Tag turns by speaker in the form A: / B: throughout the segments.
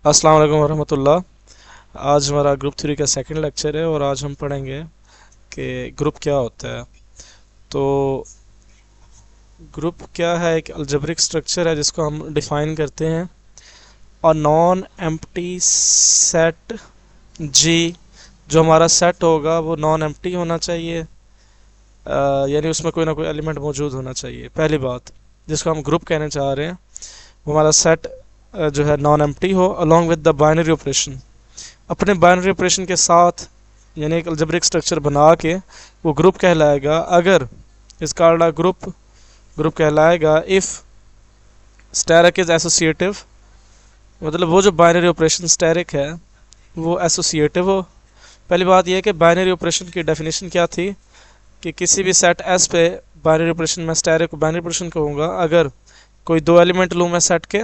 A: अस्सलाम वालेकुम वरहमतुल्लाह। आज हमारा ग्रुप थ्री का सेकंड लेक्चर है और आज हम पढ़ेंगे कि ग्रुप क्या होता है। तो ग्रुप क्या है? एक अलजेब्रिक स्ट्रक्चर है जिसको हम डिफाइन करते हैं और नॉन एम्प्टी सेट जी। जो हमारा सेट होगा वो नॉन एम्प्टी होना चाहिए, यानी उसमें कोई ना कोई एलिमेंट मौजूद होना चाहिए। पहली बात जिसको हम ग्रुप कहने चाह रहे हैं वो हमारा सेट जो है नॉन एम्प्टी हो along with the binary operation. अपने बाइनरी ऑपरेशन के साथ यानी एक अलजेब्रिक स्ट्रक्चर बना के वो ग्रुप कहलाएगा। अगर इस कार्ड ग्रुप ग्रुप कहलाएगा इफ़ स्टैरिक इज एसोसिएटिव, मतलब वो जो बाइनरी ऑपरेशन स्टैरिक है वो एसोसिएटिव हो। पहली बात यह है कि बाइनरी ऑपरेशन की डेफिनेशन क्या थी कि किसी भी सेट एस पे बाइनरी ऑपरेशन में स्टैरिक को बाइनरी ऑपरेशन कहूँगा। अगर कोई दो एलिमेंट लूँ मैं सेट के,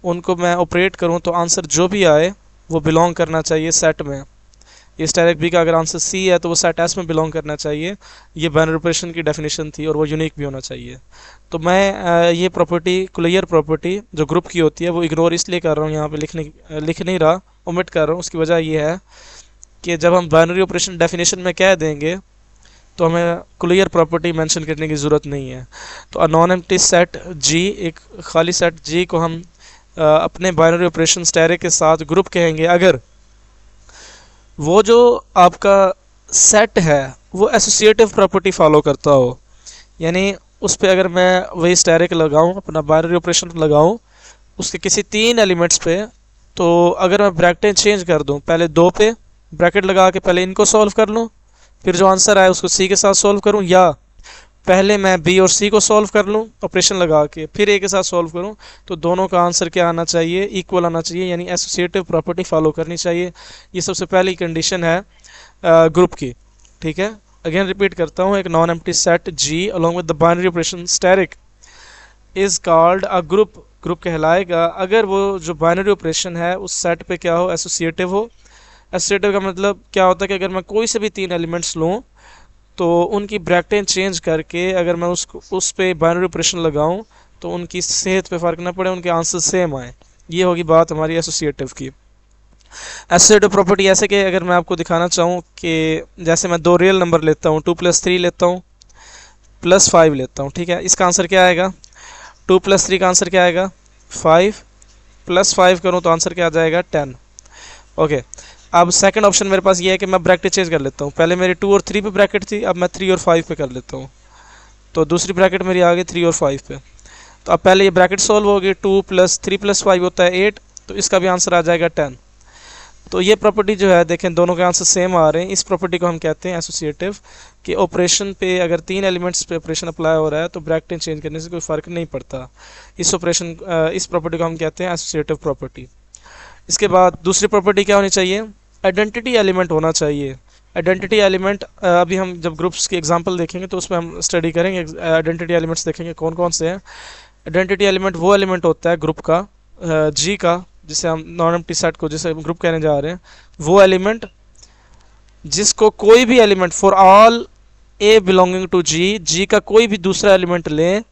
A: उनको मैं ऑपरेट करूँ तो आंसर जो भी आए वो बिलोंग करना चाहिए सेट में। इस डायरेक्ट बी का अगर आंसर सी है तो वो सेट एस में बिलोंग करना चाहिए। ये बाइनरी ऑपरेशन की डेफिनेशन थी और वो यूनिक भी होना चाहिए। तो मैं ये प्रॉपर्टी क्लियर प्रॉपर्टी जो ग्रुप की होती है वो इग्नोर इसलिए कर रहा हूँ, यहाँ पे लिख नहीं रहा, ओमिट कर रहा हूँ। उसकी वजह ये है कि जब हम बाइनरी ऑपरेशन डेफिनेशन में कह देंगे तो हमें क्लियर प्रॉपर्टी मेंशन करने की ज़रूरत नहीं है। तो अ नॉन एम्प्टी सेट जी, एक खाली सेट जी को हम अपने बाइनरी ऑपरेशन स्टैरिक के साथ ग्रुप कहेंगे अगर वो जो आपका सेट है वो एसोसिएटिव प्रॉपर्टी फॉलो करता हो। यानी उस पर अगर मैं वही स्टैरिक लगाऊं, अपना बाइनरी ऑपरेशन लगाऊं उसके किसी तीन एलिमेंट्स पे, तो अगर मैं ब्रैकेटें चेंज कर दूं, पहले दो पे ब्रैकेट लगा के पहले इनको सॉल्व कर लूं, फिर जो आंसर आए उसको सी के साथ सॉल्व करूं, या पहले मैं बी और सी को सॉल्व कर लूँ ऑपरेशन लगा के फिर ए के साथ सॉल्व करूँ, तो दोनों का आंसर क्या आना चाहिए? इक्वल आना चाहिए, यानी एसोसिएटिव प्रॉपर्टी फॉलो करनी चाहिए। ये सबसे पहली कंडीशन है ग्रुप की। ठीक है, अगेन रिपीट करता हूँ, एक non empty set G along with the binary operation asterisk is called a group. Group कहलाएगा अगर वो जो बाइनरी ऑपरेशन है उस सेट पे क्या हो? एसोसिएटिव हो। एसोसिएटिव का मतलब क्या होता है कि अगर मैं कोई से भी तीन एलिमेंट्स लूँ तो उनकी ब्रैकेटें चेंज करके अगर मैं उस पे बाइनरी ऑपरेशन लगाऊं तो उनकी सेहत पे फ़र्क ना पड़े, उनके आंसर सेम आए। ये होगी बात हमारी एसोसिएटिव की। एसोसिएटिव प्रॉपर्टी ऐसे कि अगर मैं आपको दिखाना चाहूँ कि जैसे मैं दो रियल नंबर लेता हूँ, 2+3 लेता हूँ, +5 लेता हूँ। ठीक है, इसका आंसर क्या आएगा? 2+3 का आंसर क्या आएगा? 5, +5 करूँ तो आंसर क्या आ जाएगा? 10। ओके, अब सेकंड ऑप्शन मेरे पास ये है कि मैं ब्रैकेट चेंज कर लेता हूँ। पहले मेरी 2 और 3 पे ब्रैकेट थी, अब मैं 3 और 5 पे कर लेता हूँ, तो दूसरी ब्रैकेट मेरी आ गई 3 और 5 पे। तो अब पहले ये ब्रैकेट सॉल्व होगी, 2+3+5 होता है 8, तो इसका भी आंसर आ जाएगा 10। तो ये प्रॉपर्टी जो है देखें, दोनों के आंसर सेम आ रहे हैं। इस प्रॉपर्टी को हम कहते हैं एसोसिएटिव, कि ऑपरेशन पे अगर तीन एलिमेंट्स पे ऑपरेशन अप्लाई हो रहा है तो ब्रैकेटें चेंज करने से कोई फ़र्क नहीं पड़ता। इस प्रॉपर्टी को हम कहते हैं एसोसिएटिव प्रॉपर्टी। इसके बाद दूसरी प्रॉपर्टी क्या होनी चाहिए? आइडेंटिटी एलिमेंट होना चाहिए। आइडेंटिटी एलिमेंट अभी हम जब ग्रुप्स की एग्जांपल देखेंगे तो उसमें हम स्टडी करेंगे, आइडेंटिटी एलिमेंट्स देखेंगे कौन कौन से हैं। आइडेंटिटी एलिमेंट वो एलिमेंट होता है ग्रुप का, जी का, जिसे हम नॉन एम्प्टी सेट को जिसे हम ग्रुप कहने जा रहे हैं, वो एलिमेंट जिसको कोई भी element for all A belonging to G, G का कोई भी दूसरा एलिमेंट लें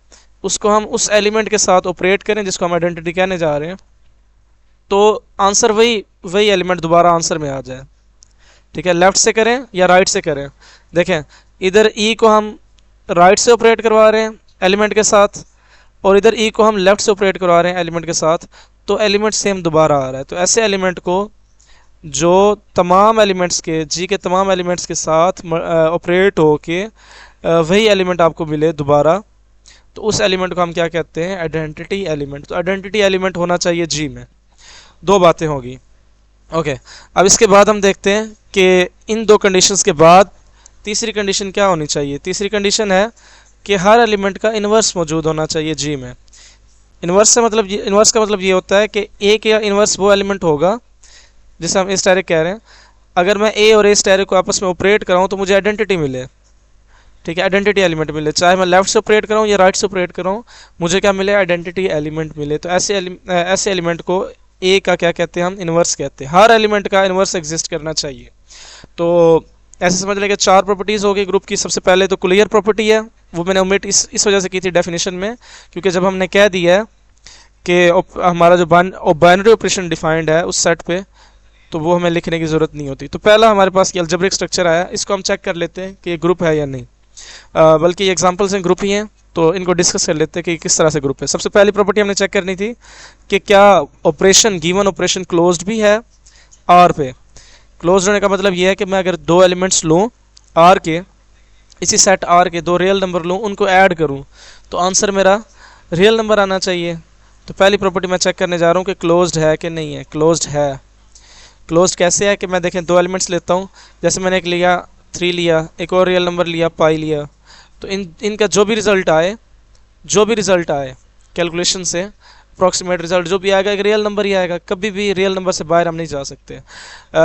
A: उसको हम उस एलिमेंट के साथ ऑपरेट करें जिसको हम आइडेंटिटी कहने जा रहे हैं, तो आंसर वही वही एलिमेंट दोबारा आंसर में आ जाए। ठीक है, लेफ्ट से करें या राइट से करें। देखें, इधर ई को हम राइट से ऑपरेट करवा रहे हैं एलिमेंट के साथ और इधर ई को हम लेफ्ट से ऑपरेट करवा रहे हैं एलिमेंट के साथ, तो एलिमेंट सेम दोबारा आ रहा है। तो ऐसे एलिमेंट को जो तमाम एलिमेंट्स के जी के तमाम एलिमेंट्स के साथ ऑपरेट हो के वही एलिमेंट आपको मिले दोबारा, तो उस एलिमेंट को हम क्या कहते हैं? Identity element. तो आइडेंटिटी एलिमेंट होना चाहिए जी में। दो बातें होगी। ओके, अब इसके बाद हम देखते हैं कि इन दो कंडीशंस के बाद तीसरी कंडीशन क्या होनी चाहिए। तीसरी कंडीशन है कि हर एलिमेंट का इन्वर्स मौजूद होना चाहिए जी में। इन्वर्स का मतलब ये होता है कि ए का इन्वर्स वो एलिमेंट होगा जिसे हम ए स्टैरिक कह रहे हैं। अगर मैं ए और ए स्टैरिक को आपस में ऑपरेट कराऊँ तो मुझे आइडेंटिटी मिले। ठीक है, आइडेंटिटी एलिमेंट मिले, चाहे मैं लेफ्ट से ऑपरेट कराऊँ या राइट से ऑपरेट कराऊँ, मुझे क्या मिले? आइडेंटिटी एलिमेंट मिले। तो ऐसे एलिमेंट को ए का क्या कहते हैं? हम इन्वर्स कहते हैं। हर एलिमेंट का इन्वर्स एग्जिस्ट करना चाहिए। तो ऐसे समझ लेंगे चार प्रॉपर्टीज़ हो गई ग्रुप की। सबसे पहले तो क्लियर प्रॉपर्टी है, वो मैंने ओमिट इस वजह से की थी डेफिनेशन में, क्योंकि जब हमने कह दिया है कि हमारा जो बाइनरी ऑपरेशन डिफाइंड है उस सेट पे, तो वो हमें लिखने की ज़रूरत नहीं होती। तो पहला हमारे पास ये अलजेब्रिक स्ट्रक्चर आया, इसको हम चेक कर लेते हैं कि ये ग्रुप है या नहीं। बल्कि ये एग्जांपल्स हैं, ग्रुप ही हैं, तो इनको डिस्कस कर लेते हैं कि किस तरह से ग्रुप है। सबसे पहली प्रॉपर्टी हमने चेक करनी थी कि क्या ऑपरेशन, गिवन ऑपरेशन क्लोज्ड भी है आर पे। क्लोज्ड होने का मतलब ये है कि मैं अगर दो एलिमेंट्स लूँ आर के, इसी सेट आर के दो रियल नंबर लूँ, उनको ऐड करूँ, तो आंसर मेरा रियल नंबर आना चाहिए। तो पहली प्रॉपर्टी मैं चेक करने जा रहा हूँ कि क्लोज्ड है कि नहीं है। क्लोज्ड है। क्लोज्ड कैसे है कि मैं देखें दो एलिमेंट्स लेता हूँ, जैसे मैंने एक लिया 3 लिया, एक और रियल नंबर लिया पाई लिया, तो इनका जो भी रिजल्ट आए कैलकुलेशन से अप्रॉक्सीमेट रिजल्ट जो भी आएगा एक रियल नंबर ही आएगा, कभी भी रियल नंबर से बाहर हम नहीं जा सकते।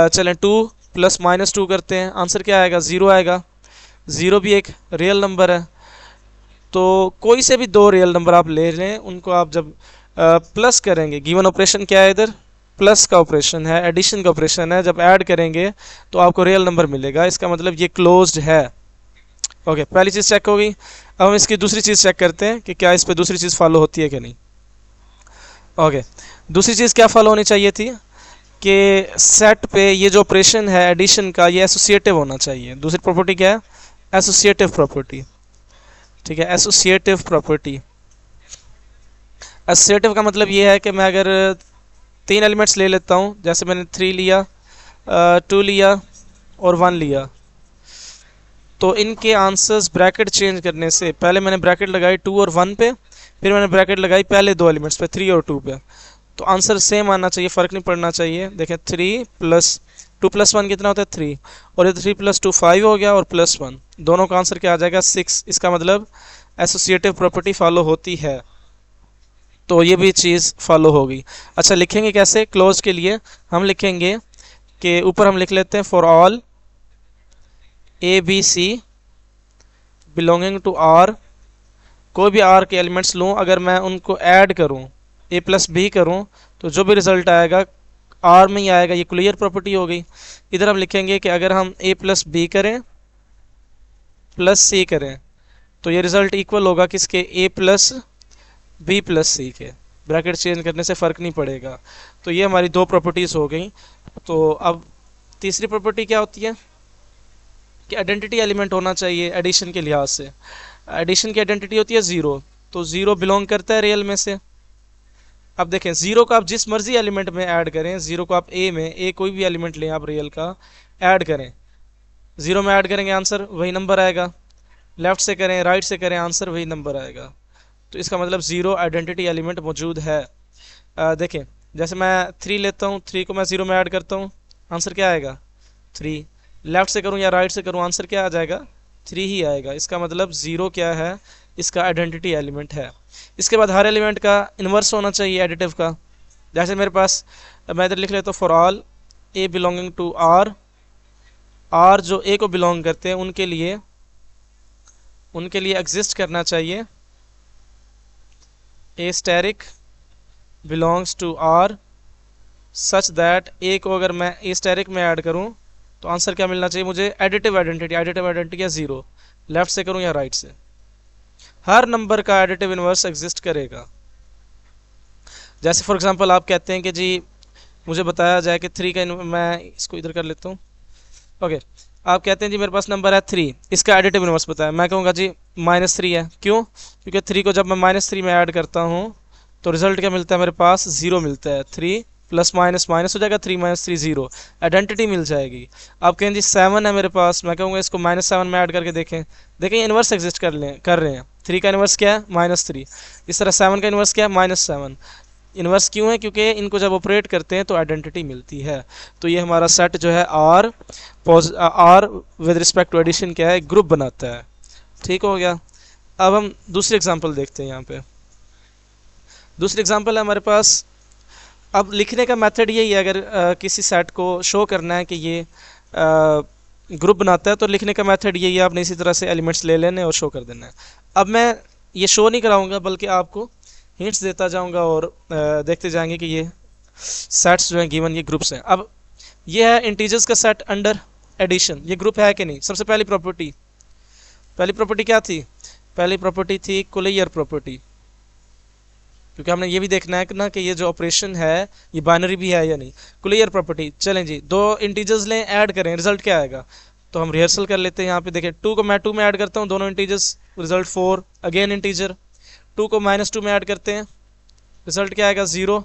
A: चलें 2 + -2 करते हैं, आंसर क्या आएगा? 0 आएगा। 0 भी एक रियल नंबर है। तो कोई से भी दो रियल नंबर आप ले लें, उनको आप जब प्लस करेंगे, गिवन ऑपरेशन क्या है इधर? प्लस का ऑपरेशन है, एडिशन का ऑपरेशन है, जब ऐड करेंगे तो आपको रियल नंबर मिलेगा। इसका मतलब ये क्लोज्ड है। ओके, पहली चीज़ चेक हो गई। अब हम इसकी दूसरी चीज़ चेक करते हैं कि क्या इस पे दूसरी चीज़ फॉलो होती है कि नहीं। ओके, दूसरी चीज़ क्या फॉलो होनी चाहिए थी कि सेट पे ये जो ऑपरेशन है एडिशन का, ये एसोसिएटिव होना चाहिए। दूसरी प्रॉपर्टी क्या है? Associative property. ठीक है, एसोसिएटिव प्रॉपर्टी। एसोसिएटिव का मतलब ये है कि मैं अगर 3 एलिमेंट्स ले लेता हूँ, जैसे मैंने 3 लिया, 2 लिया और 1 लिया, तो इनके आंसर्स ब्रैकेट चेंज करने से पहले मैंने ब्रैकेट लगाई 2 और 1 पे, फिर मैंने ब्रैकेट लगाई पहले दो एलिमेंट्स पे 3 और 2 पे, तो आंसर सेम आना चाहिए, फ़र्क नहीं पड़ना चाहिए। देखें 3 + 2 + 1 कितना होता है? 3, और ये 3 + 2 5 हो गया, और +1, दोनों का आंसर क्या आ जाएगा? 6। इसका मतलब एसोसिएटिव प्रॉपर्टी फॉलो होती है, तो ये भी चीज़ फॉलो होगी। अच्छा, लिखेंगे कैसे क्लोज के लिए? हम लिखेंगे कि ऊपर हम लिख लेते हैं for all A B C belonging to R, कोई भी आर के एलिमेंट्स लूँ, अगर मैं उनको ऐड करूँ, ए + बी करूँ, तो जो भी रिजल्ट आएगा आर में ही आएगा। ये क्लियर प्रॉपर्टी हो गई। इधर हम लिखेंगे कि अगर हम ए + बी करें +c करें, तो ये रिजल्ट इक्वल होगा किसके? ए + बी + सी के। ब्रैकेट चेंज करने से फ़र्क नहीं पड़ेगा। तो ये हमारी दो प्रॉपर्टीज़ हो गई। तो अब तीसरी प्रॉपर्टी क्या होती है कि आइडेंटिटी एलिमेंट होना चाहिए एडिशन के लिहाज से। एडिशन की आइडेंटिटी होती है 0, तो 0 बिलोंग करता है रियल में से। अब देखें 0 को आप जिस मर्जी एलिमेंट में ऐड करें, 0 को आप ए में, ए कोई भी एलिमेंट लें आप रियल का, ऐड करें, 0 में ऐड करेंगे आंसर वही नंबर आएगा। लेफ्ट से करें, राइट से करें, आंसर वही नंबर आएगा। तो इसका मतलब 0 आइडेंटिटी एलिमेंट मौजूद है। देखें जैसे मैं 3 लेता हूँ, 3 को मैं 0 में ऐड करता हूँ, आंसर क्या आएगा? 3। लेफ्ट से करूँ या राइट से करूँ, आंसर क्या आ जाएगा? 3 ही आएगा। इसका मतलब 0 क्या है? इसका आइडेंटिटी एलिमेंट है। इसके बाद हर एलिमेंट का इन्वर्स होना चाहिए एडिटिव का। जैसे मेरे पास, मैं इधर लिख लेता हूँ for all A belonging to R, R जो ए को बिलोंग करते हैं उनके लिए एग्जिस्ट करना चाहिए A asterisk belongs to R such that A को अगर मैं ए स्टेरिक में ऐड करूं, तो आंसर क्या मिलना चाहिए मुझे? एडिटिव आइडेंटिटी या 0। लेफ्ट से करूं या राइट से, हर नंबर का एडिटिव इनवर्स एग्जिस्ट करेगा। जैसे फॉर एग्जांपल आप कहते हैं कि जी मुझे बताया जाए कि 3 का मैं इसको इधर कर लेता हूँ। ओके, आप कहते हैं जी मेरे पास नंबर है 3, इसका एडिटिव इनवर्स बताया, मैं कहूँगा जी -3 है। क्यों? क्योंकि 3 को जब मैं -3 में ऐड करता हूँ तो रिजल्ट क्या मिलता है मेरे पास? 0 मिलता है। 3 + माइनस हो जाएगा, 3 - 3 0, आइडेंटिटी मिल जाएगी। आप कहें जी 7 है मेरे पास, मैं कहूँगा इसको -7 में ऐड करके देखें ये इन्वर्स एग्जिस्ट कर रहे हैं। 3 का इन्वर्स क्या है? -3। इस तरह 7 का इन्वर्स क्या है? -7। इन्वर्स क्यों है? क्योंकि इनको जब ऑपरेट करते हैं तो आइडेंटिटी मिलती है। तो ये हमारा सेट जो है R with respect to addition क्या है? ग्रुप बनाता है। ठीक हो गया। अब हम दूसरी एग्जांपल देखते हैं। यहाँ पे दूसरी एग्जांपल है हमारे पास। अब लिखने का मेथड यही है, अगर किसी सेट को शो करना है कि ये ग्रुप बनाता है, तो लिखने का मेथड यही है, आपने इसी तरह से एलिमेंट्स ले लेने और शो कर देना है। अब मैं ये शो नहीं कराऊंगा, बल्कि आपको हिंट्स देता जाऊंगा और देखते जाएंगे कि ये सेट्स जो हैं गिवन, ये ग्रुप्स हैं। अब ये है इंटीजर्स का सेट अंडर एडिशन, ये ग्रुप है कि नहीं? सबसे पहली प्रॉपर्टी क्या थी? पहली प्रॉपर्टी थी कुलियर प्रॉपर्टी। क्योंकि हमने ये भी देखना है कि ना कि ये जो ऑपरेशन है ये बाइनरी भी है या नहीं। क्लियर प्रॉपर्टी, चलें जी, दो इंटीजर्स लें, ऐड करें, रिजल्ट क्या आएगा। तो हम रिहर्सल कर लेते हैं। यहाँ पे देखें, 2 को मैं 2 में ऐड करता हूँ, दोनों इंटीजर्स, रिजल्ट 4, अगेन इंटीजर। 2 को -2 में ऐड करते हैं, रिजल्ट क्या आएगा 0,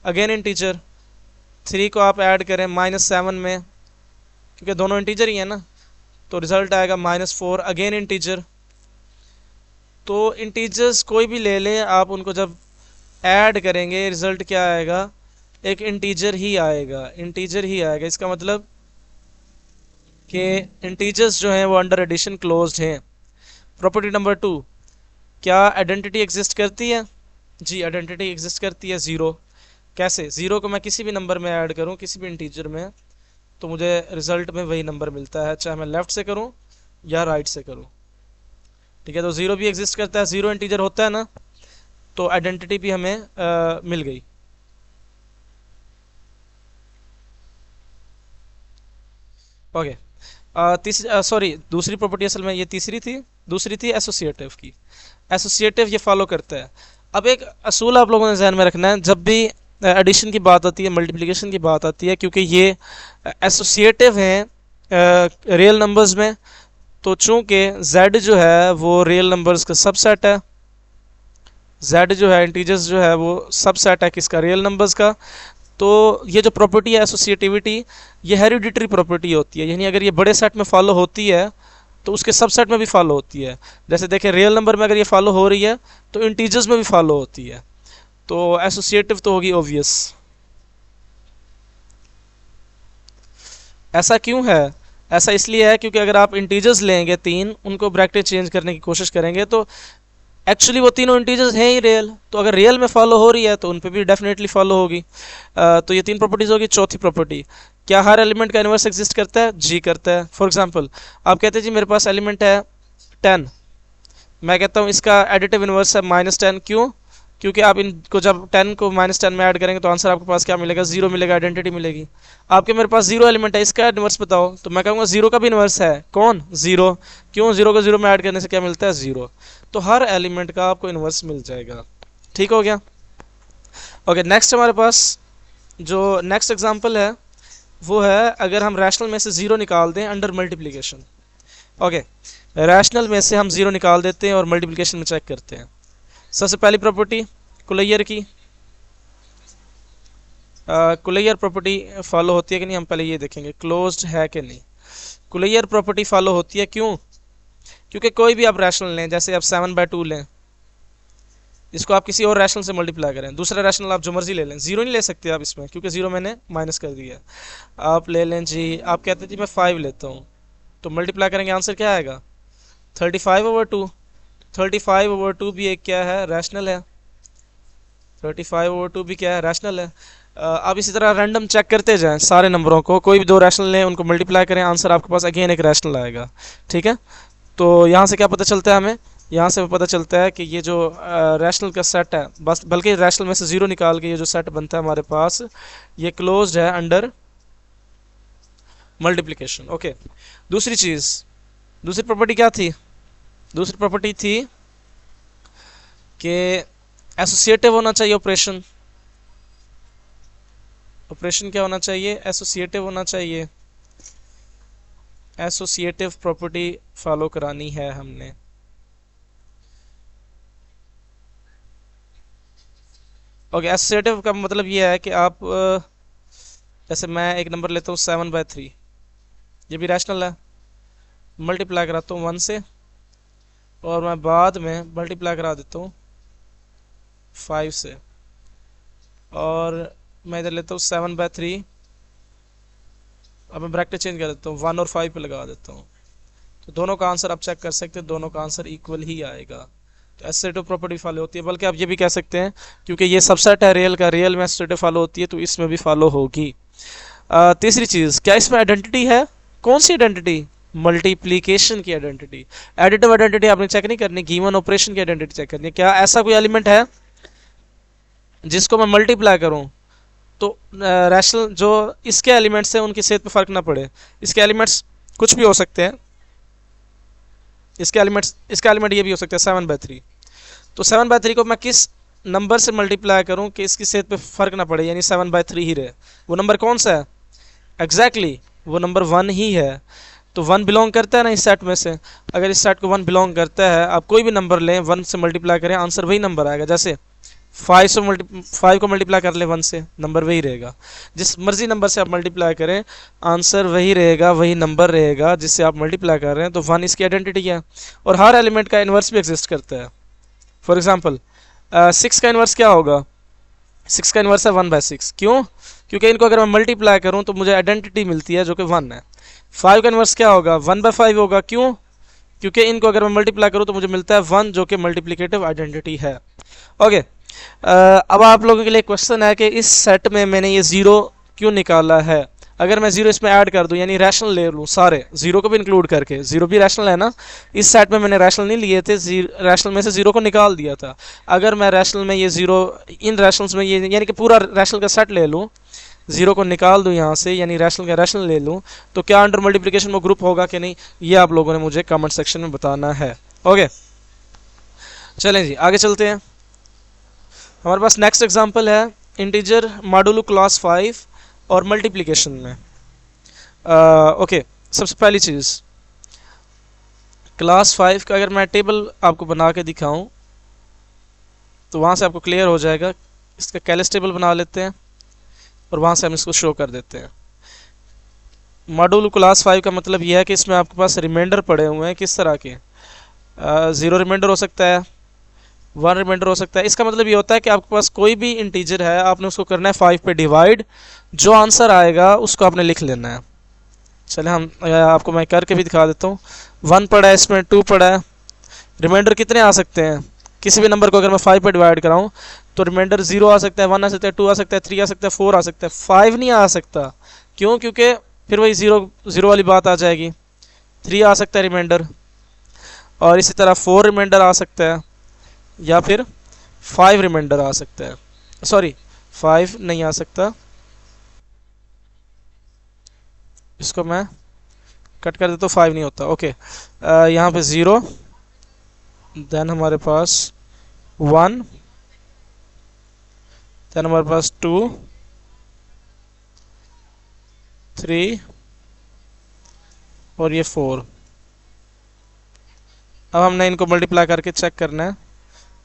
A: अगेन इंटीजर। 3 को आप ऐड करें -7 में, क्योंकि दोनों इंटीजर ही है ना, तो रिजल्ट आएगा -4, अगेन इंटीजर। तो इंटीजर्स कोई भी ले लें आप, उनको जब ऐड करेंगे रिजल्ट क्या आएगा, एक इंटीजर ही आएगा, इंटीजर ही आएगा। इसका मतलब कि इंटीजर्स जो हैं वो अंडर एडिशन क्लोज्ड हैं। प्रॉपर्टी नंबर 2, क्या आइडेंटिटी एग्जिस्ट करती है? जी आइडेंटिटी एग्जिस्ट करती है। 0 कैसे? 0 को मैं किसी भी नंबर में ऐड करूं, किसी भी इंटीजर में, तो मुझे रिजल्ट में वही नंबर मिलता है, चाहे मैं लेफ्ट से करूं या राइट से करूं। ठीक है, तो 0 भी एग्जिस्ट करता है, 0 इंटीजर होता है ना, तो आइडेंटिटी भी हमें मिल गई। ओके, सॉरी, दूसरी प्रॉपर्टी असल में ये तीसरी थी, दूसरी थी एसोसिएटिव की। एसोसिएटिव ये फॉलो करता है। अब एक असूल आप लोगों ने ज़हन में रखना है, जब भी एडिशन की बात आती है, मल्टीप्लिकेशन की बात आती है, क्योंकि ये एसोसिएटिव हैं रियल नंबर्स में, तो चूंकि z जो है वो रियल नंबर्स का सबसेट है, z जो है इंटीजर्स जो है वो सबसेट है किसका? रियल नंबर्स का। तो ये जो प्रॉपर्टी है एसोसिएटिविटी, ये हेरिडिटरी प्रॉपर्टी होती है, यानी अगर ये बड़े सेट में फॉलो होती है तो उसके सबसेट में भी फॉलो होती है। जैसे देखें, रियल नंबर में अगर ये फॉलो हो रही है तो इंटीजर्स में भी फॉलो होती है, तो एसोसिएटिव तो होगी ऑब्वियस। ऐसा क्यों है? ऐसा इसलिए है क्योंकि अगर आप इंटीजर्स लेंगे 3, उनको ब्रैकेट चेंज करने की कोशिश करेंगे तो एक्चुअली वो तीनों इंटीजर्स हैं ही रियल, तो अगर रियल में फॉलो हो रही है तो उन पे भी डेफिनेटली फॉलो होगी। तो ये 3 प्रॉपर्टीज होगी। चौथी प्रॉपर्टी, क्या हर एलिमेंट का इन्वर्स एग्जिस्ट करता है? जी करता है। फॉर एग्जांपल आप कहते हैं जी मेरे पास एलिमेंट है 10, मैं कहता हूँ इसका एडिटिव इन्वर्स है -10। क्यों? क्योंकि आप इनको जब 10 को -10 में ऐड करेंगे तो आंसर आपके पास क्या मिलेगा? 0 मिलेगा, आइडेंटिटी मिलेगी। आपके मेरे पास 0 एलिमेंट है, इसका इन्वर्स बताओ, तो मैं कहूँगा 0 का भी इन्वर्स है। कौन? 0। क्यों? 0 को 0 में ऐड करने से क्या मिलता है? 0। तो हर एलिमेंट का आपको इन्वर्स मिल जाएगा। ठीक हो गया? ओके, नेक्स्ट हमारे पास जो नेक्स्ट एग्जांपल है वो है, अगर हम रैशनल में से 0 निकाल दें अंडर मल्टीप्लिकेशन। ओके, रैशनल में से हम 0 निकाल देते हैं और मल्टीप्लिकेशन में चेक करते हैं। सबसे पहली प्रॉपर्टी कुलैयर की, कुलैयर प्रॉपर्टी फॉलो होती है कि नहीं, हम पहले ये देखेंगे क्लोज्ड है कि नहीं। कुलैयर प्रॉपर्टी फॉलो होती है। क्यों? क्योंकि कोई भी आप रैशनल लें, जैसे आप 7/2 लें, इसको आप किसी और रैशनल से मल्टीप्लाई करें, दूसरा रैशनल आप जो मर्जी ले लें, 0 नहीं ले सकते आप इसमें, क्योंकि 0 मैंने माइनस कर दिया। आप ले लें जी, आप कहते हैं जी मैं 5 लेता हूँ, तो मल्टीप्लाई करेंगे आंसर क्या आएगा? 35/2। 35/2 भी एक क्या है? रैशनल है। 35/2 भी क्या है? रैशनल है। आप इसी तरह रैंडम चेक करते जाएं सारे नंबरों को, कोई भी 2 रैशनल लें, उनको मल्टीप्लाई करें, आंसर आपके पास अगेन एक रैशनल आएगा। ठीक है, तो यहाँ से क्या पता चलता है हमें? यहाँ से पता चलता है कि ये जो रैशनल का सेट है, बस बल्कि रैशनल में से 0 निकाल के ये जो सेट बनता है हमारे पास, ये क्लोज्ड है अंडर मल्टीप्लिकेशन। ओके, दूसरी चीज़, दूसरी प्रॉपर्टी क्या थी? दूसरी प्रॉपर्टी थी कि एसोसिएटिव होना चाहिए ऑपरेशन। ऑपरेशन क्या होना चाहिए? एसोसिएटिव होना चाहिए। एसोसिएटिव प्रॉपर्टी फॉलो करानी है हमने। ओके, एसोसिएटिव का मतलब ये है कि आप जैसे मैं एक नंबर लेता हूँ 7/3, ये भी रैशनल है, मल्टीप्लाई कराता हूँ 1 से, और मैं बाद में मल्टीप्लाई करा देता हूँ 5 से, और मैं इधर लेता हूँ 7/3, अब मैं ब्रैकेट चेंज कर देता हूँ, 1 और 5 पे लगा देता हूँ, तो दोनों का आंसर आप चेक कर सकते हैं, दोनों का आंसर इक्वल ही आएगा। तो एसोसिएटिव प्रॉपर्टी फॉलो होती है, बल्कि आप ये भी कह सकते हैं क्योंकि ये सबसेट है रियल का, रियल में एसोसिएटिव फॉलो होती है, तो इसमें भी फॉलो होगी। तीसरी चीज़, क्या इसमें आइडेंटिटी है? कौन सी आइडेंटिटी? मल्टीप्लीकेशन की आइडेंटिटी। एडिटिव आइडेंटिटी आपने चेक नहीं करनी, गिवन ऑपरेशन की आइडेंटिटी चेक करनी है। क्या ऐसा कोई एलिमेंट है जिसको मैं मल्टीप्लाई करूं तो रैशनल जो इसके एलिमेंट्स हैं उनकी सेहत पे फर्क ना पड़े? इसके एलिमेंट्स कुछ भी हो सकते हैं, इसका एलिमेंट ये भी हो सकता है 7/3। तो 7/3 को मैं किस नंबर से मल्टीप्लाई करूं कि इसकी सेहत पे फ़र्क ना पड़े, यानी 7/3 ही रहे, वो नंबर कौन सा है? एग्जैक्टली वो नंबर 1 ही है। तो 1 बिलोंग करता है ना इस सेट में से, अगर इस सेट को 1 बिलोंग करता है, आप कोई भी नंबर लें 1 से मल्टीप्लाई करें, आंसर वही नंबर आएगा। जैसे 5 को मल्टीप्लाई कर लें 1 से, नंबर वही रहेगा। जिस मर्जी नंबर से आप मल्टीप्लाई करें, आंसर वही रहेगा, वही नंबर रहेगा जिससे आप मल्टीप्लाई कर रहे हैं। तो 1 इसकी आइडेंटिटी है, और हर एलिमेंट का इन्वर्स भी एग्जिस्ट करता है। फॉर एग्जाम्पल 6 का इन्वर्स क्या होगा? 6 का इन्वर्स है 1/6। क्यों? क्योंकि इनको अगर मैं मल्टीप्लाई करूं तो मुझे आइडेंटिटी मिलती है जो कि 1 है। 5 का इन्वर्स क्या होगा? 1/5 होगा। क्यों? क्योंकि इनको अगर मैं मल्टीप्लाई करूं तो मुझे मिलता है 1, जो कि मल्टीप्लिकेटिव आइडेंटिटी है। ओके, अब आप लोगों के लिए क्वेश्चन है कि इस सेट में मैंने ये 0 क्यों निकाला है? अगर मैं 0 इसमें ऐड कर दूं, यानी रैशनल ले लूं सारे 0 को भी इंक्लूड करके, 0 भी रैशनल है ना, इस सेट में मैंने रैशनल नहीं लिए थे, रैशनल में से 0 को निकाल दिया था। अगर मैं रैशनल में ये 0, इन रैशनल्स में ये यानी कि पूरा रैशनल का सेट ले लूं, 0 को निकाल दूं यहाँ से, यानी रैशनल का रैशनल ले लूं, तो क्या अंडर मल्टीप्लिकेशन में ग्रुप होगा कि नहीं, ये आप लोगों ने मुझे कमेंट सेक्शन में बताना है। ओके, चलें जी आगे चलते हैं। हमारे पास नेक्स्ट एग्जांपल है इंटीजर मॉडुलो क्लास 5 और मल्टीप्लिकेशन में। ओके, सबसे पहली चीज़ क्लास 5 का अगर मैं टेबल आपको बना के दिखाऊं तो वहाँ से आपको क्लियर हो जाएगा। इसका कैलस टेबल बना लेते हैं और वहाँ से हम इसको शो कर देते हैं। मॉडुलो क्लास 5 का मतलब यह है कि इसमें आपके पास रिमाइंडर पड़े हुए हैं। किस तरह के? 0 रिमाइंडर हो सकता है, 1 रिमाइंडर हो सकता है। इसका मतलब ये होता है कि आपके पास कोई भी इंटीजर है, आपने उसको करना है 5 पे डिवाइड, जो आंसर आएगा उसको आपने लिख लेना है। चले हम आपको मैं करके भी दिखा देता हूँ। 1 पड़ा है इसमें, 2 पड़ा है, रिमाइंडर कितने आ सकते हैं? किसी भी नंबर को अगर मैं 5 पे डिवाइड कराऊँ तो रिमाइंडर 0 आ सकता है, 1 आ सकता है, 2 आ सकता है, 3 आ सकता है, 4 आ सकता है, 5 नहीं आ सकता। क्यों? क्योंकि फिर वही 0 वाली बात आ जाएगी। 3 आ सकता है रिमाइंडर, और इसी तरह 4 रिमाइंडर आ सकता है, या फिर 5 रिमाइंडर आ सकता है। सॉरी, 5 नहीं आ सकता, इसको मैं कट कर देता हूँ, 5 नहीं होता। ओके, यहाँ पे 0, देन हमारे पास 1, देन हमारे पास 2, 3 और ये 4। अब हमने इनको मल्टीप्लाई करके चेक करना है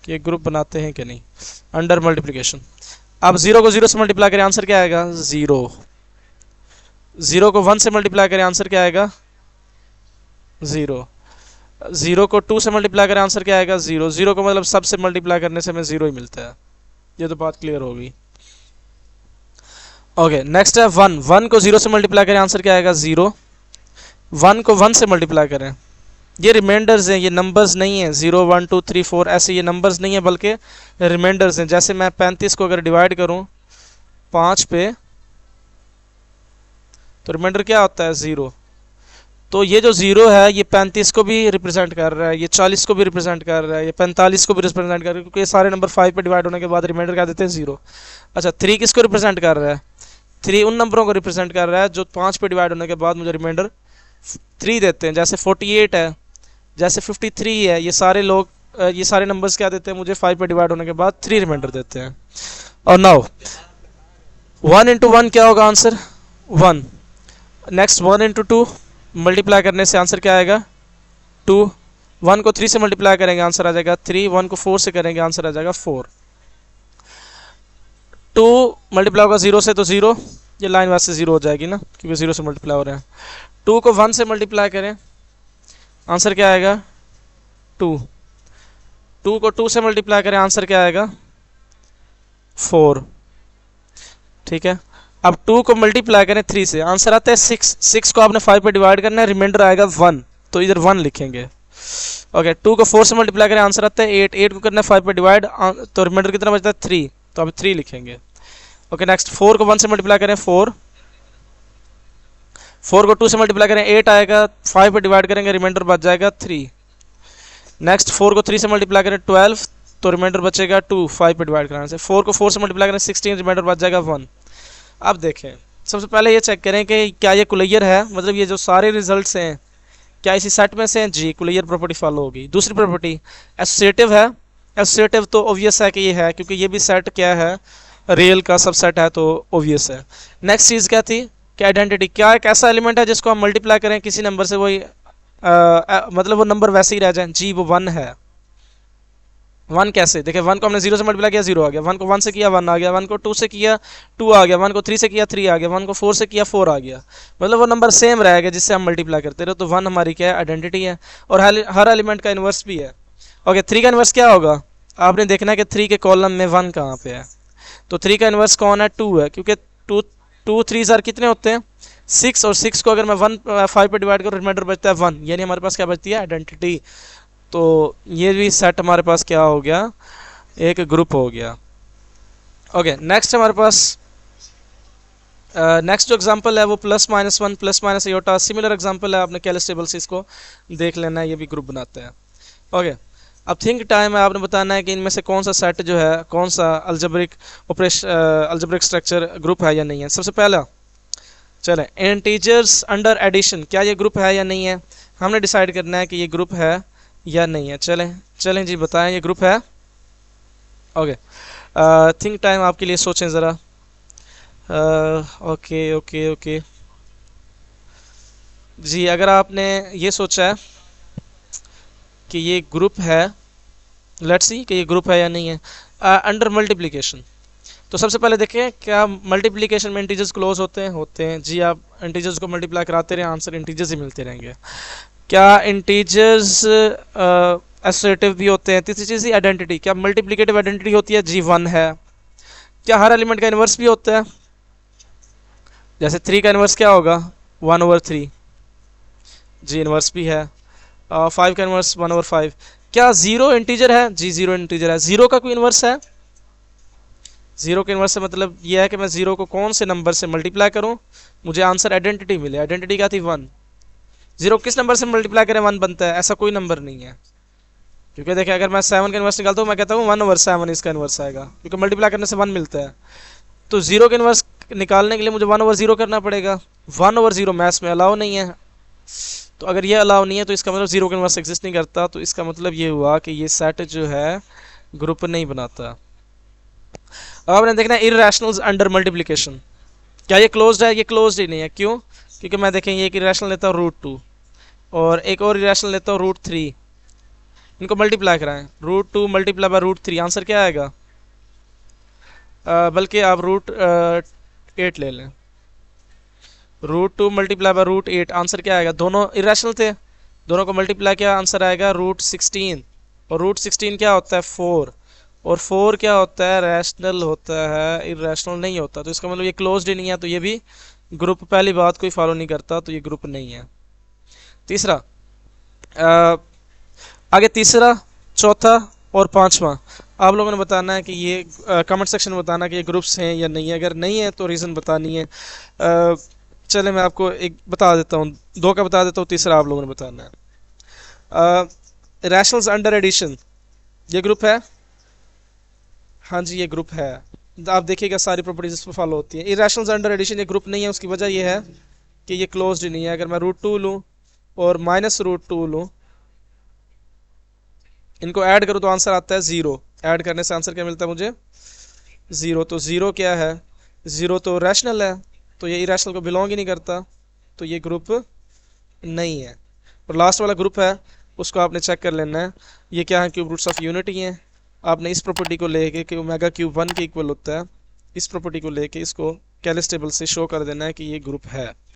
A: कि एक ग्रुप बनाते हैं कि नहीं अंडर मल्टीप्लिकेशन। अब 0 को 0 से मल्टीप्लाई करें, आंसर क्या आएगा? 0। 0 को 1 से मल्टीप्लाई करें, आंसर क्या आएगा? 0। 0 को 2 से मल्टीप्लाई करें, आंसर क्या आएगा? 0। 0 को मतलब सबसे मल्टीप्लाई करने से हमें 0 ही मिलता है। ये तो बात क्लियर होगी। ओके, नेक्स्ट है 1। 1 को 0 से मल्टीप्लाई करें, आंसर क्या आएगा? 0। 1 को 1 से मल्टीप्लाई करें, ये रिमाइंडर्स हैं, ये नंबर्स नहीं है। 0 1 2 3 4 ऐसे ये नंबर्स नहीं है, बल्कि रिमाइंडर्स हैं। जैसे मैं 35 को अगर डिवाइड करूं 5 पे, तो रिमाइंडर क्या होता है? 0। तो ये जो 0 है ये 35 को भी रिप्रेजेंट कर रहा है, ये 40 को भी रिप्रेजेंट कर रहा है, ये 45 को भी रिप्रेजेंट कर रहा है, क्योंकि ये सारे नंबर 5 पे डिवाइड होने के बाद रिमाइंडर क्या देते हैं? 0। अच्छा, 3 किसको रिप्रेजेंट कर रहा है? 3 उन नंबरों को रिप्रेजेंट कर रहा है जो 5 पे डिवाइड होने के बाद मुझे रिमाइंडर 3 देते हैं। जैसे 48 है, जैसे 53 है, ये सारे लोग ये सारे नंबर्स क्या देते हैं मुझे? 5 पे डिवाइड होने के बाद 3 रिमाइंडर देते हैं। और नाउ 1 इंटू 1 क्या होगा? आंसर 1। नेक्स्ट 1 इंटू 2 मल्टीप्लाई करने से आंसर क्या आएगा? 2। 1 को 3 से मल्टीप्लाई करेंगे, आंसर आ जाएगा 3। 1 को 4 से करेंगे, आंसर आ जाएगा 4। 2 मल्टीप्लाई होगा 0 से, तो 0, ये लाइन वैसे 0 हो जाएगी ना, क्योंकि 0 से मल्टीप्लाई हो रहे हैं। 2 को 1 से मल्टीप्लाई करें, आंसर क्या आएगा? 2। 2 को 2 से मल्टीप्लाई करें, आंसर क्या आएगा? 4। ठीक है, अब 2 को मल्टीप्लाई करें 3 से, आंसर आता है 6। 6 को आपने 5 पे डिवाइड करना है, रिमाइंडर आएगा 1, तो इधर 1 लिखेंगे। ओके, 2 को 4 से मल्टीप्लाई करें, आंसर आता है 8। 8 को करना है 5 पे डिवाइड, तो रिमाइंडर कितना बचता है? 3, तो आप 3 लिखेंगे। ओके, नेक्स्ट 4 को 1 से मल्टीप्लाई करें, 4। 4 को 2 से मल्टीप्लाई करें, 8 आएगा, 5 पे डिवाइड करेंगे, रिमाइंडर बच जाएगा 3। नेक्स्ट 4 को 3 से मल्टीप्लाई करें, 12, तो रिमाइंडर बचेगा 2, 5 पे डिवाइड कराने से। 4 को 4 से मल्टीप्लाई करें, 16, रिमाइंडर बच जाएगा 1। अब देखें, सबसे पहले ये चेक करें कि क्या ये कुलियर है, मतलब ये जो सारे रिजल्ट्स हैं क्या इसी सेट में से हैं? जी, कुलियर प्रॉपर्टी फॉलो होगी। दूसरी प्रॉपर्टी एसोसिएटिव है, एसोसिएटिव तो ऑब्वियस है कि ये है, क्योंकि ये भी सेट क्या है, रियल का सबसेट है, तो ऑब्वियस है। नेक्स्ट चीज़ क्या थी कि आइडेंटिटी क्या एक ऐसा एलिमेंट है जिसको हम मल्टीप्लाई करें किसी नंबर से, वही मतलब वो नंबर वैसे ही रह जाए। जी वो 1 है। 1 कैसे, देखिए 1 को हमने 0 से मल्टीप्लाई किया 0 आ गया, 1 को 1 से किया 1 आ गया, 1 को 2 से किया 2 आ गया, 1 को 3 से किया 3 आ गया, 1 को 4 से किया 4 आ गया। मतलब वो नंबर सेम रहेगा जिससे हम मल्टीप्लाई करते रहे, तो 1 हमारी क्या है, आइडेंटिटी है। और हर एलिमेंट का इन्वर्स भी है। ओके, 3 का इन्वर्स क्या होगा, आपने देखना है कि 3 के कॉलम में 1 कहाँ पे है, तो 3 का इन्वर्स कौन है, 2 है, क्योंकि 2 3 जार कितने होते हैं 6, और 6 को अगर मैं 5 पे डिवाइड करूँ रिमाइंडर बचता है 1, यानी हमारे पास क्या बचती है, आइडेंटिटी। तो ये भी सेट हमारे पास क्या हो गया, एक ग्रुप हो गया। ओके, नेक्स्ट हमारे पास नेक्स्ट जो एग्जांपल है वो +-1 +- आयोटा, सिमिलर एग्जांपल है, आपने कैलस टेबल से इसको देख लेना है, ये भी ग्रुप बनाते हैं। ओके, अब थिंक टाइम है, आपने बताना है कि इनमें से कौन सा सेट जो है, कौन सा algebraic operation algebraic structure group है या नहीं है। सबसे पहला चले इंटीजर्स अंडर एडिशन, क्या ये ग्रुप है या नहीं है, हमने डिसाइड करना है कि ये ग्रुप है या नहीं है। चलें जी, बताएं ये ग्रुप है। ओके, थिंक टाइम आपके लिए, सोचें ज़रा। ओके ओके ओके जी, अगर आपने ये सोचा है कि ये ग्रुप है, लेट्स सी कि ये ग्रुप है या नहीं है। अंडर मल्टीप्लिकेशन, तो सबसे पहले देखें क्या मल्टीप्लिकेशन में इंटीजर्स क्लोज होते हैं जी। आप इंटीजर्स को मल्टीप्लाई कराते रहें, आंसर इंटीजर्स ही मिलते रहेंगे। क्या इंटीजर्स एसोसिएटिव भी होते हैं। तीसरी चीज़ आइडेंटिटी, क्या मल्टीप्लिकेटिव आइडेंटिटी होती है, जी 1 है। क्या हर एलिमेंट का इन्वर्स भी होता है, जैसे 3 का इन्वर्स क्या होगा, 1/3, जी इन्वर्स भी है। 5 का इन्वर्स 1/5। क्या 0 इंटीजर है, जी 0 इंटीजर है। 0 का कोई इन्वर्स है, 0 के इन्वर्स से मतलब ये है कि मैं 0 को कौन से नंबर से मल्टीप्लाई करूं, मुझे आंसर आइडेंटिटी मिले। आइडेंटिटी क्या थी, 1। 0 किस नंबर से मल्टीप्लाई करें 1 बनता है, ऐसा कोई नंबर नहीं है। क्योंकि देखिए अगर मैं 7 का इन्वर्स निकालता हूँ, मैं कहता हूँ 1/7 इसका इन्वर्स आएगा, क्योंकि मल्टीप्लाई करने से 1 मिलता है। तो 0 के इन्वर्स निकालने के लिए मुझे 1/0 करना पड़ेगा। 1/0 मैथ्स में अलाउ नहीं है, तो अगर ये अलाउ नहीं है तो इसका मतलब 0 के इन्वर्स एग्जिस्ट नहीं करता। तो इसका मतलब ये हुआ कि ये सेट जो है ग्रुप नहीं बनाता। अब आपने देखना है इर्रेशनल्स अंडर मल्टीप्लिकेशन, क्या ये क्लोज्ड है, ये क्लोज्ड ही नहीं है। क्यों, क्योंकि मैं देखें ये एक इरेशनल लेता हूँ √2 और एक और इरेशनल लेता हूँ √3, इनको मल्टीप्लाई कराएं, √2 मल्टीप्लाई बाय √3, आंसर क्या आएगा, बल्कि आप √8 ले लें, √2 मल्टीप्लाई बाय √8, आंसर क्या आएगा, दोनों इरेशनल थे, दोनों को मल्टीप्लाई किया, आंसर आएगा √16, और √16 क्या होता है 4, और 4 क्या होता है, रैशनल होता है, इरेशनल नहीं होता। तो इसका मतलब ये क्लोज्ड ही नहीं है, तो ये भी ग्रुप, पहली बात कोई फॉलो नहीं करता, तो ये ग्रुप नहीं है। तीसरा आगे तीसरा, चौथा और पांचवा आप लोगों ने बताना है कि ये कमेंट सेक्शन में बताना कि ये ग्रुप्स हैं या नहीं है। अगर नहीं है तो रीज़न बतानी है। चले मैं आपको एक बता देता हूँ, 2 का बता देता हूँ, तीसरा आप लोगों ने बताना है। रैशनल्स अंडर एडिशन, ये ग्रुप है, हाँ जी ये ग्रुप है। आप देखिएगा सारी प्रॉपर्टीज इस पर फॉलो होती हैं। इरेशनल्स अंडर एडिशन ये ग्रुप नहीं है, उसकी वजह ये है कि ये क्लोज्ड नहीं है। अगर मैं √2 लूँ और -√2 लूँ, इनको ऐड करूँ तो आंसर आता है 0। ऐड करने से आंसर क्या मिलता है मुझे, 0। तो 0 क्या है, 0 तो रैशनल है, तो ये इरेशनल को बिलोंग ही नहीं करता, तो ये ग्रुप नहीं है। और लास्ट वाला ग्रुप है, उसको आपने चेक कर लेना है, ये क्या है, क्यूब रूट्स ऑफ यूनिटी हैं। आपने इस प्रॉपर्टी को लेके कि ओमेगा क्यूब 1 के इक्वल होता है, इस प्रॉपर्टी को लेके इसको कैलस टेबल से शो कर देना है कि ये ग्रुप है।